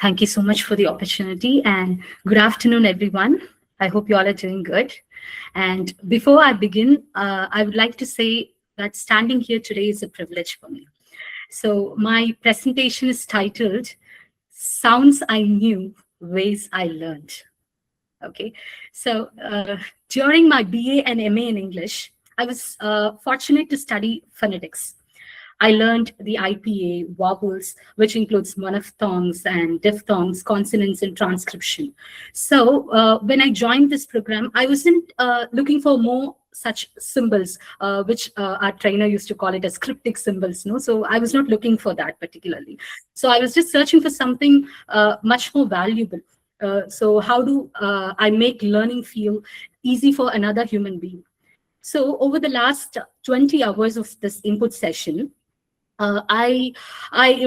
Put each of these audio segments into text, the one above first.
Thank you so much for the opportunity and good afternoon, everyone. I hope you all are doing good. And before I begin, I would like to say that standing here today is a privilege for me. So my presentation is titled Sounds I Knew, Ways I Learned. Okay, so during my BA and MA in English, I was fortunate to study phonetics. I learned the IPA, vowels, which includes monophthongs and diphthongs, consonants, and transcription. So when I joined this program, I wasn't looking for more such symbols, which our trainer used to call it as cryptic symbols. No, so I was not looking for that particularly. So I was just searching for something much more valuable. So how do I make learning feel easy for another human being? So over the last 20 hours of this input session, I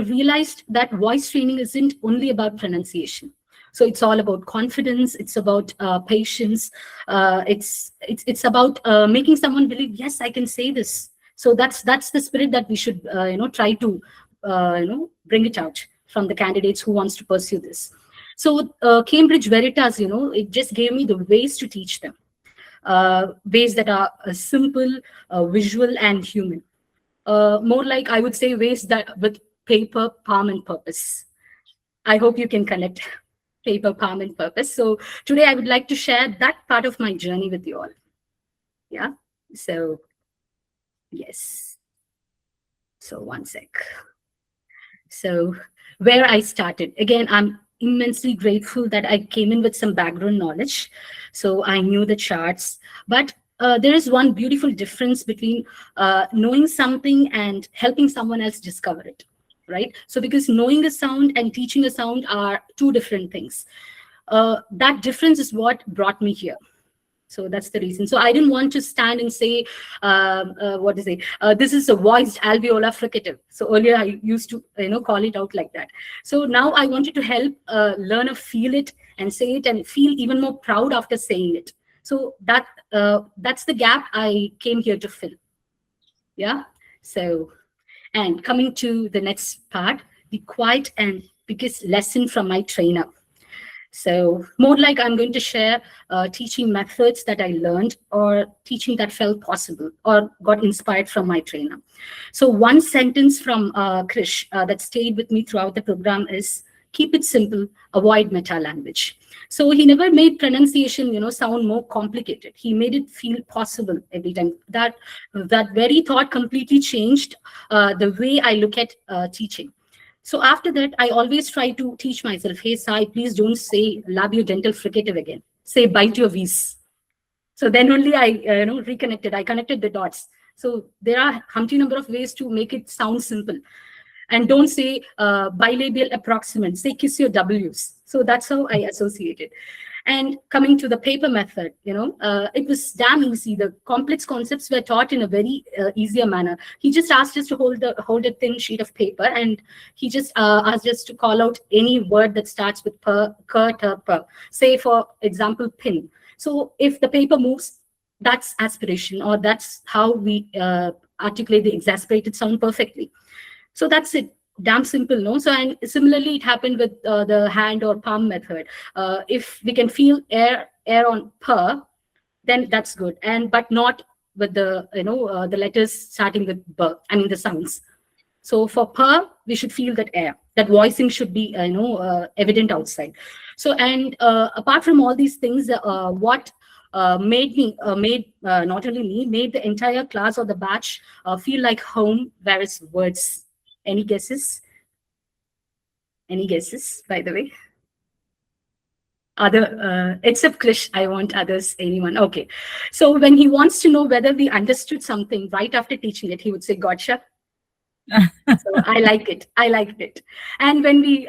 realized that voice training isn't only about pronunciation. So it's all about confidence. It's about patience. It's about making someone believe, yes, I can say this. So that's the spirit that we should try to bring it out from the candidates who wants to pursue this. So Cambridge Veritas, it just gave me the ways to teach them, ways that are simple, visual, and human. More like, I would say, ways that with paper, palm, and purpose. I hope you can connect paper, palm, and purpose. So today I would like to share that part of my journey with you all. Yeah. So yes. So one sec. So where I started, again, I'm immensely grateful that I came in with some background knowledge. So I knew the charts, but there is one beautiful difference between knowing something and helping someone else discover it, right? So because knowing a sound and teaching a sound are two different things. That difference is what brought me here. So that's the reason. So I didn't want to stand and say, what is it? This is a voiced alveolar fricative. So earlier I used to, call it out like that. So now I wanted to help learner feel it and say it and feel even more proud after saying it. So that's the gap I came here to fill. Yeah. So, and coming to the next part, the quiet and biggest lesson from my trainer. So more like I'm going to share teaching methods that I learned or teaching that felt possible or got inspired from my trainer. So one sentence from Krish that stayed with me throughout the program is, keep it simple, avoid meta language. So he never made pronunciation, sound more complicated. He made it feel possible every time. That very thought completely changed the way I look at teaching. So after that, I always try to teach myself, hey, Sai, please don't say labiodental fricative again. Say bite your V's. So then only I reconnected. I connected the dots. So there are humpty number of ways to make it sound simple. And don't say bilabial approximant. Say kiss your W's. So that's how I associate it. And coming to the paper method, it was damn easy. The complex concepts were taught in a very easier manner. He just asked us to hold a thin sheet of paper, and he just asked us to call out any word that starts with per, cur, ter, per. Say, for example, pin. So if the paper moves, that's aspiration, or that's how we articulate the exasperated sound perfectly. So that's it. Damn simple, no? So, and similarly, it happened with the hand or palm method. If we can feel air on per, then that's good. But not with the the letters starting with b. I mean the sounds. So for per, we should feel that air. That voicing should be evident outside. So and apart from all these things, what made not only me, made the entire class or the batch feel like home, whereas words. Any guesses? Any guesses, by the way? Except Krish, I want others, anyone. Okay. So when he wants to know whether we understood something right after teaching it, he would say, gotcha. So I like it. I liked it. And when we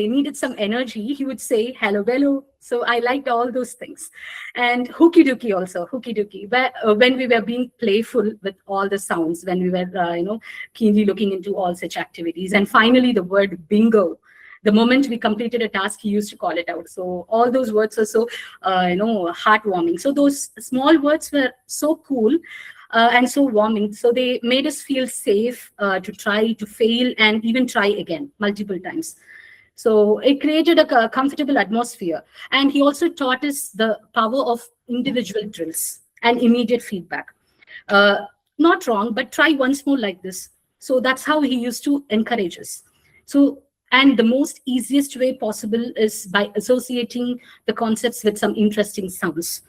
needed some energy, he would say hello, hello. So I liked all those things. And hooky dooky also, hooky dooky. When we were being playful with all the sounds, when we were keenly looking into all such activities. And finally, the word bingo. The moment we completed a task, he used to call it out. So all those words are so heartwarming. So those small words were so cool. And so warming. So they made us feel safe to try, to fail, and even try again multiple times. So it created a comfortable atmosphere. And he also taught us the power of individual drills and immediate feedback. Uh, Not wrong, but try once more like this. So that's how he used to encourage us. So, and the most easiest way possible is by associating the concepts with some interesting sounds,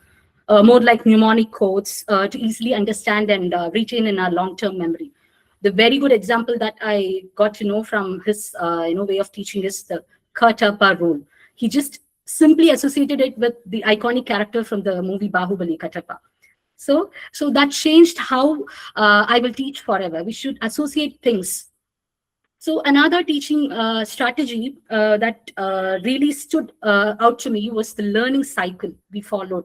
more like mnemonic codes to easily understand and retain in our long-term memory. The very good example that I got to know from his way of teaching is the Katapa rule. He just simply associated it with the iconic character from the movie Bahubali, Katapa. So that changed how I will teach forever. We should associate things. So another teaching strategy that really stood out to me was the learning cycle we followed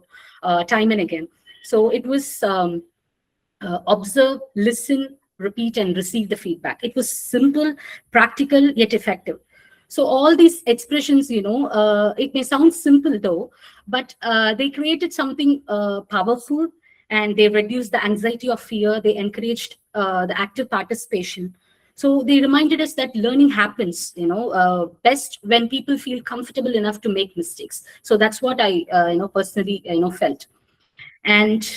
time and again. So it was observe, listen, repeat, and receive the feedback. It was simple, practical, yet effective. So all these expressions, it may sound simple though, but they created something powerful, and they reduced the anxiety of fear. They encouraged the active participation. So they reminded us that learning happens, best when people feel comfortable enough to make mistakes. So that's what I, personally, felt. And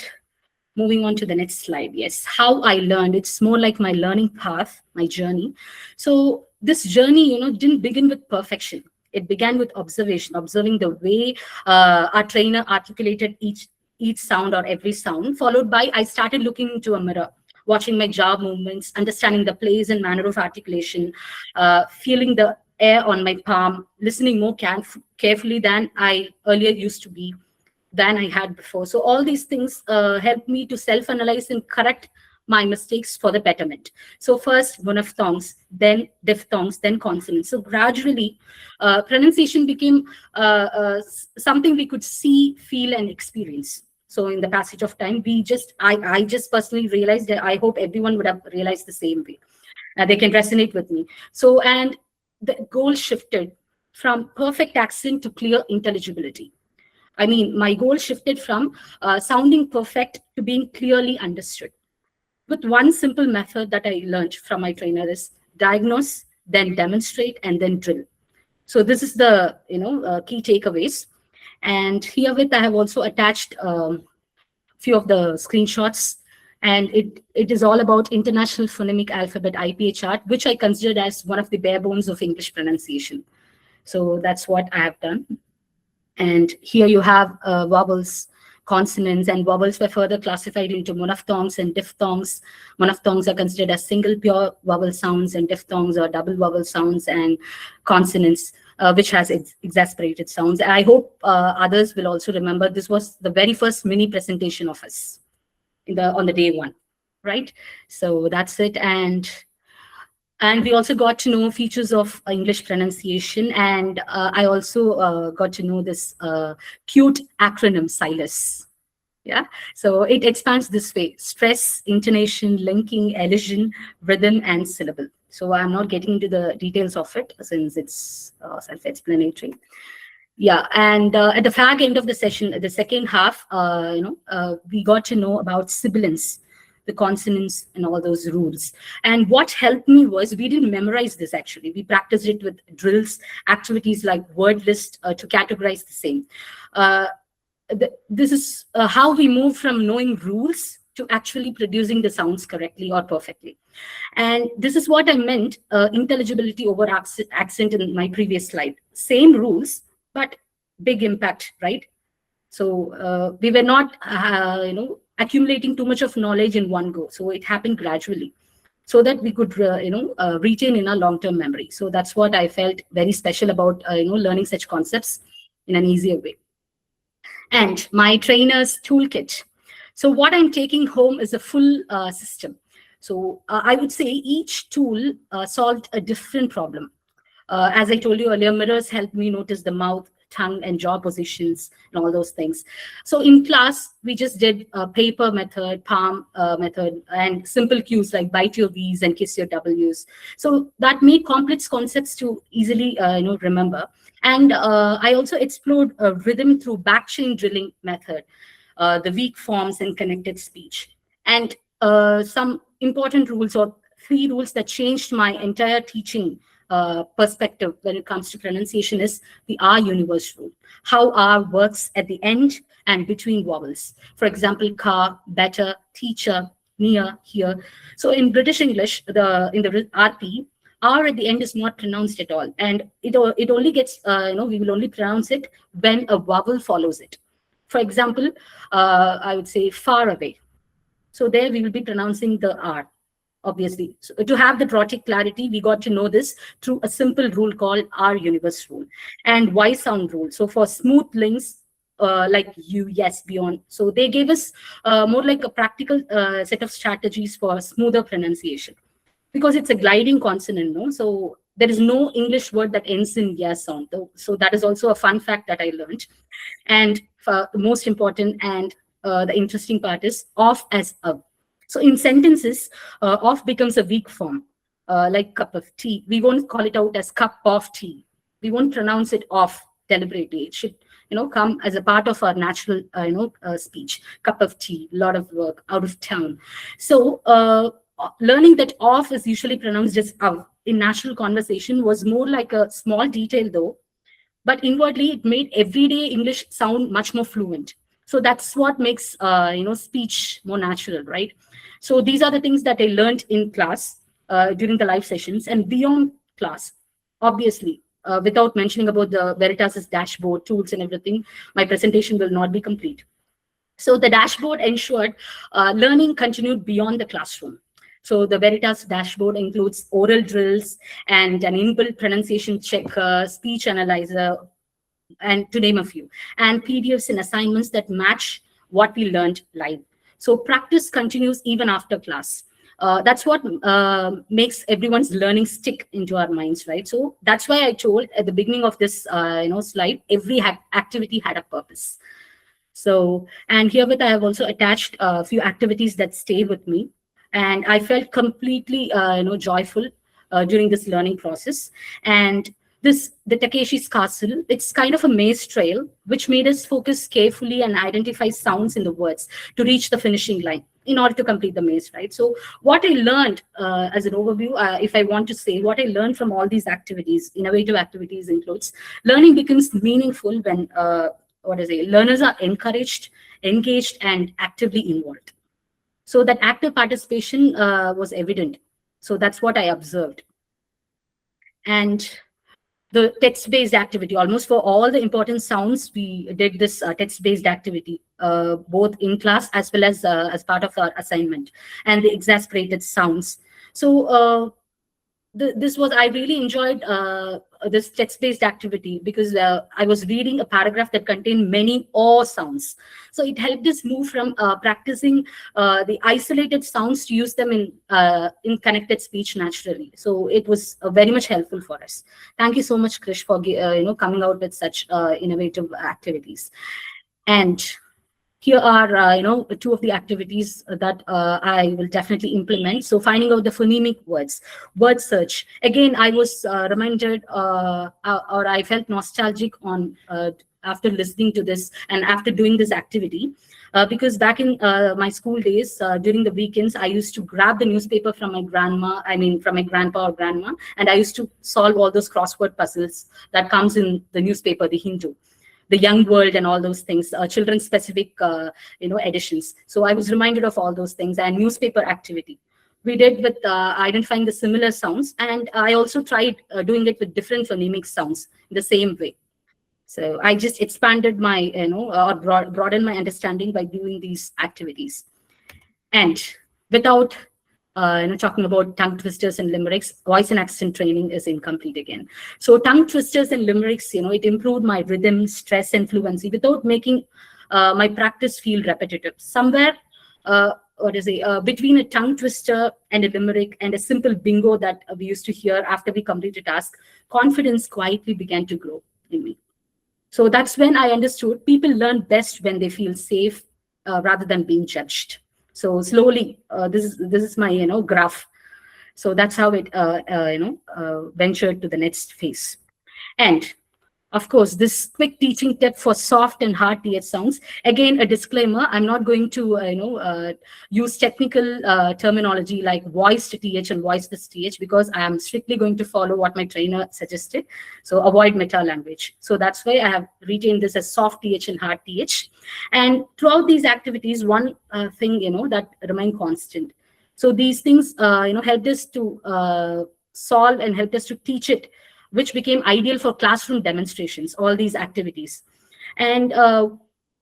moving on to the next slide. Yes, how I learned. It's more like my learning path, my journey. So this journey, didn't begin with perfection. It began with observation, observing the way our trainer articulated each sound or every sound, followed by I started looking into a mirror, watching my jaw movements, understanding the place and manner of articulation, feeling the air on my palm, listening more carefully than I earlier used to be, than I had before. So all these things help me to self-analyze and correct my mistakes for the betterment. So first monophthongs, then diphthongs, then consonants. So gradually, pronunciation became something we could see, feel, and experience. So in the passage of time, I just personally realized that I hope everyone would have realized the same way. They can resonate with me. So, and the goal shifted from perfect accent to clear intelligibility. I mean, my goal shifted from sounding perfect to being clearly understood. With one simple method that I learned from my trainer is diagnose, then demonstrate, and then drill. So this is the key takeaways. And herewith, I have also attached few of the screenshots. And it is all about International Phonemic Alphabet IPA chart, which I considered as one of the bare bones of English pronunciation. So that's what I have done. And here you have vowels, consonants, and vowels were further classified into monophthongs and diphthongs. Monophthongs are considered as single pure vowel sounds, and diphthongs are double vowel sounds, and consonants, which has exasperated sounds. I hope others will also remember this was the very first mini presentation of us on the day one, right? So that's it. And we also got to know features of English pronunciation. And I also got to know this cute acronym, SILUS. Yeah, so it expands this way: stress, intonation, linking, elision, rhythm, and syllable. So I'm not getting into the details of it since it's self-explanatory. Yeah, and at the fag end of the session, the second half, we got to know about sibilants, the consonants, and all those rules. And what helped me was we didn't memorize this actually. We practiced it with drills, activities like word list to categorize the same. This is how we move from knowing rules to actually producing the sounds correctly or perfectly. And this is what I meant, intelligibility over accent in my previous slide. Same rules, but big impact, right? So we were not, accumulating too much of knowledge in one go. So it happened gradually, so that we could, retain in our long-term memory. So that's what I felt very special about, learning such concepts in an easier way. And my trainer's toolkit. So what I'm taking home is a full system. So I would say each tool solved a different problem. As I told you earlier, mirrors helped me notice the mouth, tongue, and jaw positions and all those things. So in class, we just did a paper method, palm method, and simple cues like bite your V's and kiss your W's. So that made complex concepts to easily remember. And I also explored rhythm through backchain drilling method, the weak forms and connected speech. And some important rules, or 3 rules that changed my entire teaching perspective when it comes to pronunciation is the R universe rule. How R works at the end and between vowels. For example, car, better, teacher, near, here. So in British English, in the RP, R at the end is not pronounced at all, and it only gets we will only pronounce it when a vowel follows it. For example, I would say far away. So there we will be pronouncing the R, obviously. So to have the rhotic clarity, we got to know this through a simple rule called R universe rule and Y sound rule. So for smooth links, like you, yes, beyond. So they gave us more like a practical set of strategies for smoother pronunciation, because it's a gliding consonant, no? So there is no English word that ends in yes sound, though. So that is also a fun fact that I learned. And the most important and the interesting part is off as of. So in sentences, off becomes a weak form, like cup of tea. We won't call it out as cup of tea. We won't pronounce it off deliberately. It should, come as a part of our natural, speech. Cup of tea, lot of work, out of town. So learning that off is usually pronounced as of in natural conversation was more like a small detail, though, but inwardly it made everyday English sound much more fluent. So that's what makes speech more natural, right? So these are the things that I learned in class during the live sessions and beyond class. Obviously, without mentioning about the Veritas dashboard tools and everything, my presentation will not be complete. So the dashboard ensured learning continued beyond the classroom. So the Veritas dashboard includes oral drills and an inbuilt pronunciation checker, speech analyzer, and to name a few, and PDFs and assignments that match what we learned live. So practice continues even after class. That's what makes everyone's learning stick into our minds, right? So that's why I told at the beginning of this slide, every activity had a purpose. So, and herewith I have also attached a few activities that stay with me. And I felt completely, joyful during this learning process. And the Takeshi's Castle, it's kind of a maze trail, which made us focus carefully and identify sounds in the words to reach the finishing line in order to complete the maze, right? So what I learned as an overview, if I want to say, what I learned from all these activities, innovative activities includes, learning becomes meaningful when, learners are encouraged, engaged, and actively involved. So that active participation was evident. So that's what I observed. And the text-based activity, almost for all the important sounds, we did this text-based activity, both in class as well as part of our assignment, and the exasperated sounds. So I really enjoyed this text-based activity because I was reading a paragraph that contained many or sounds. So it helped us move from practicing the isolated sounds to use them in connected speech naturally. So it was very much helpful for us. Thank you so much, Krish, for coming out with such innovative activities. And here are, two of the activities that I will definitely implement. So finding out the phonemic words, word search. Again, I was reminded or I felt nostalgic on after listening to this and after doing this activity. Because back in my school days, during the weekends, I used to grab the newspaper from my grandma, from my grandpa or grandma, and I used to solve all those crossword puzzles that comes in the newspaper, the Hindu, the Young World, and all those things, children specific editions. So I was reminded of all those things. And newspaper activity we did with identifying the similar sounds, and I also tried doing it with different phonemic sounds in the same way. So I just expanded my or broadened my understanding by doing these activities. And without talking about tongue twisters and limericks, voice and accent training is incomplete again. So tongue twisters and limericks, it improved my rhythm, stress, and fluency without making my practice feel repetitive. Somewhere, between a tongue twister and a limerick and a simple bingo that we used to hear after we complete a task, confidence quietly began to grow in me. So that's when I understood people learn best when they feel safe rather than being judged. So slowly, this is my graph. So that's how it ventured to the next phase. And Of course, this quick teaching tip for soft and hard th sounds. Again, a disclaimer: I'm not going to, use technical terminology like voiced th and voiceless th, because I am strictly going to follow what my trainer suggested. So avoid meta language. So that's why I have retained this as soft th and hard th. And throughout these activities, one thing that remain constant. So these things helped us to solve and helped us to teach it, which became ideal for classroom demonstrations, all these activities. And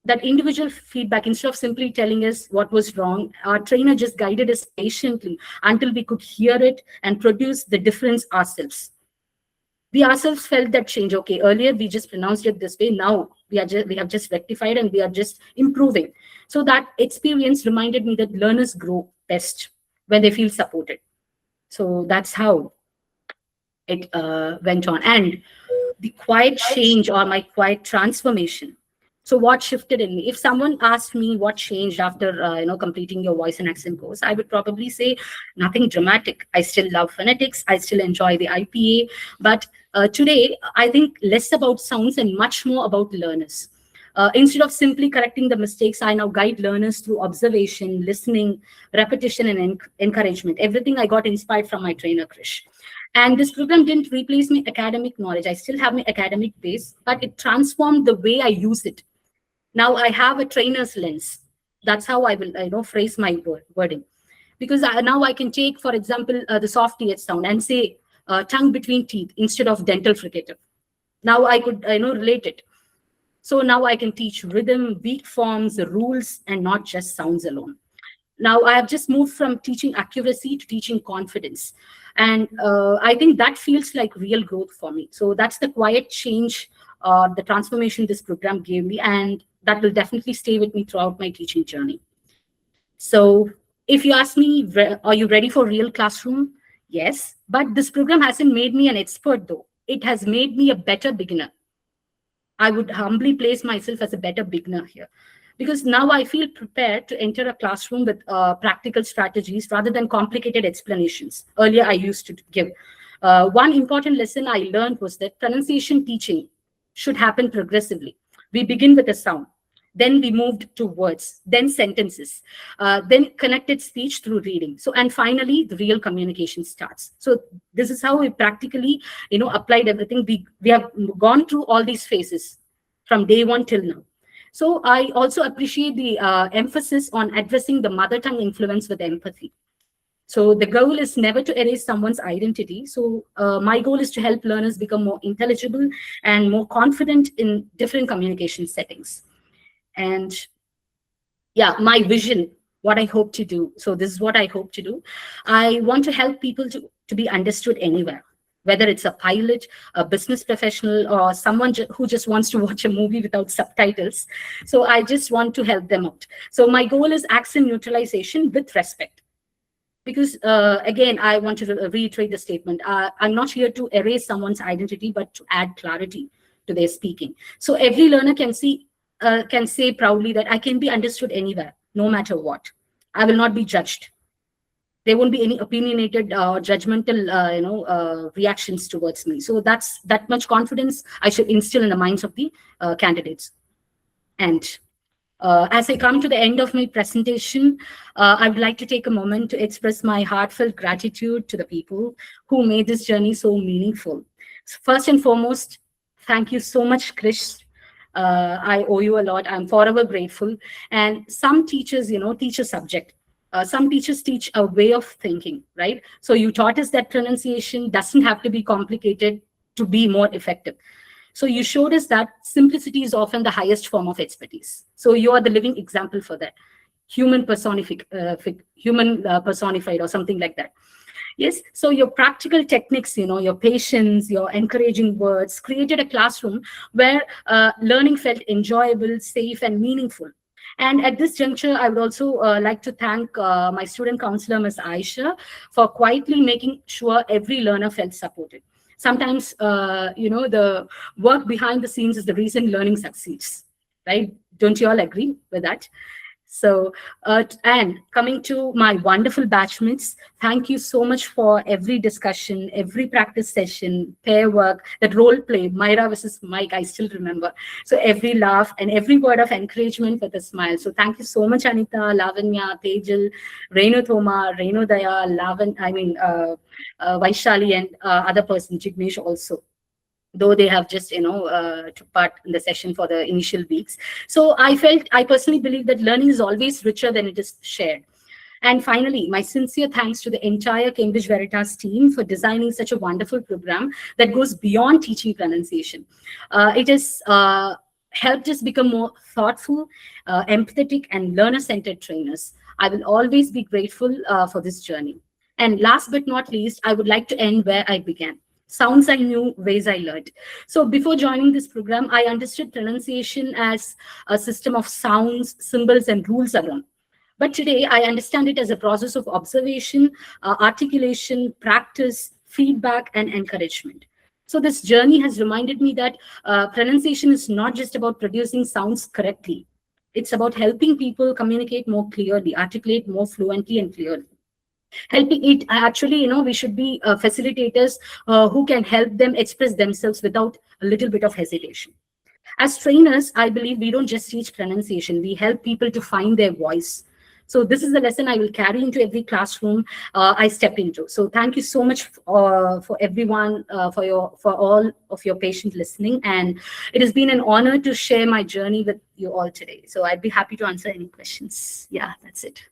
that individual feedback, instead of simply telling us what was wrong, our trainer just guided us patiently until we could hear it and produce the difference ourselves. We ourselves felt that change. Okay, earlier we just pronounced it this way. Now we have just rectified and we are just improving. So that experience reminded me that learners grow best when they feel supported. So that's how it went on. And the quiet change, or my quiet transformation. So what shifted in me? If someone asked me what changed after completing your voice and accent course, I would probably say nothing dramatic. I still love phonetics. I still enjoy the IPA. But today, I think less about sounds and much more about learners. Instead of simply correcting the mistakes, I now guide learners through observation, listening, repetition, and encouragement. Everything I got inspired from my trainer, Krish. And this program didn't replace my academic knowledge. I still have my academic base, but it transformed the way I use it. Now I have a trainer's lens. That's how I will, phrase my wording. Because now I can take, for example, the soft th sound and say tongue between teeth instead of dental fricative. Now I could, relate it. So now I can teach rhythm, weak forms, rules, and not just sounds alone. Now I have just moved from teaching accuracy to teaching confidence. And I think that feels like real growth for me. So that's the quiet change, the transformation this program gave me, and that will definitely stay with me throughout my teaching journey. So if you ask me, are you ready for real classroom? Yes, but this program hasn't made me an expert though. It has made me a better beginner. I would humbly place myself as a better beginner here, because now I feel prepared to enter a classroom with practical strategies rather than complicated explanations. Earlier, I used to give. One important lesson I learned was that pronunciation teaching should happen progressively. We begin with a sound, then we moved to words, then sentences, then connected speech through reading. So, and finally, the real communication starts. So this is how we practically, applied everything. We have gone through all these phases from day one till now. So I also appreciate the emphasis on addressing the mother tongue influence with empathy. So the goal is never to erase someone's identity. So my goal is to help learners become more intelligible and more confident in different communication settings. And yeah, my vision, what I hope to do. So this is what I hope to do. I want to help people to be understood anywhere, whether it's a pilot, a business professional, or someone who just wants to watch a movie without subtitles. So I just want to help them out. So my goal is accent neutralization with respect. Because again, I want to reiterate the statement. I'm not here to erase someone's identity, but to add clarity to their speaking. So every learner can say proudly that I can be understood anywhere, no matter what. I will not be judged. There won't be any opinionated or judgmental, reactions towards me. So that's that much confidence I should instill in the minds of the candidates. And as I come to the end of my presentation, I would like to take a moment to express my heartfelt gratitude to the people who made this journey so meaningful. So first and foremost, thank you so much, Krish. I owe you a lot. I'm forever grateful. And some teachers, teach a subject. Some teachers teach a way of thinking, right? So you taught us that pronunciation doesn't have to be complicated to be more effective. So you showed us that simplicity is often the highest form of expertise. So you are the living example for that. Human personified or something like that. Yes, so your practical techniques, your patience, your encouraging words created a classroom where learning felt enjoyable, safe, and meaningful. And at this juncture, I would also like to thank my student counselor, Ms. Aisha, for quietly making sure every learner felt supported. Sometimes, the work behind the scenes is the reason learning succeeds, right? Don't you all agree with that? So, and coming to my wonderful batchmates, thank you so much for every discussion, every practice session, pair work, that role play, Myra versus Mike, I still remember. So every laugh and every word of encouragement with a smile. So thank you so much, Anita, Lavanya, Tejal, Renu Thoma, Renu Daya, Vaishali, and other person, Jignesh also, though they have just took part in the session for the initial weeks. So I personally believe that learning is always richer than it is shared. And finally, my sincere thanks to the entire Cambridge Veritas team for designing such a wonderful program that goes beyond teaching pronunciation. It has helped us become more thoughtful, empathetic, and learner-centered trainers. I will always be grateful for this journey. And last but not least, I would like to end where I began. Sounds I knew, ways I learned. So before joining this program, I understood pronunciation as a system of sounds, symbols, and rules alone. But today, I understand it as a process of observation, articulation, practice, feedback, and encouragement. So this journey has reminded me that pronunciation is not just about producing sounds correctly. It's about helping people communicate more clearly, articulate more fluently and clearly. Helping it actually, we should be facilitators who can help them express themselves without a little bit of hesitation. As trainers, I believe we don't just teach pronunciation, we help people to find their voice. So this is the lesson I will carry into every classroom I step into. So thank you so much for everyone, for all of your patient listening. And it has been an honor to share my journey with you all today. So I'd be happy to answer any questions. Yeah, that's it.